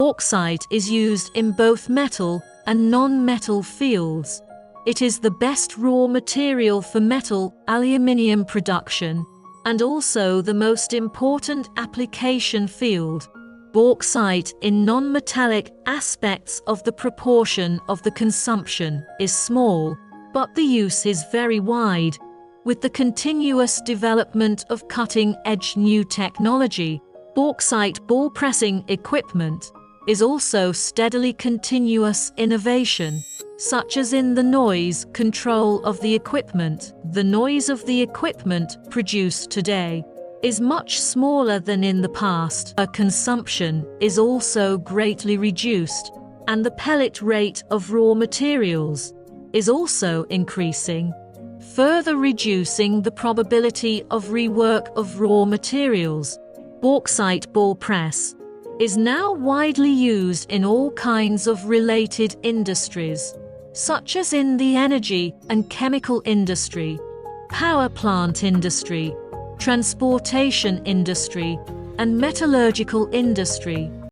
Bauxite is used in both metal and non-metal fields. It is the best raw material for metal aluminium production, and also the most important application field. Bauxite in non-metallic aspects of the proportion of the consumption is small, but the use is very wide. With the continuous development of cutting-edge new technology, bauxite ball pressing equipment is also steadily continuous innovation, such as in the noise control of the equipment. The noise of the equipment produced today is much smaller than in the past. Consumption is also greatly reduced, and the pellet rate of raw materials is also increasing, further reducing the probability of rework of raw materials. Bauxite ball press is now widely used in all kinds of related industries, such as in the energy and chemical industry, power plant industry, transportation industry, and metallurgical industry.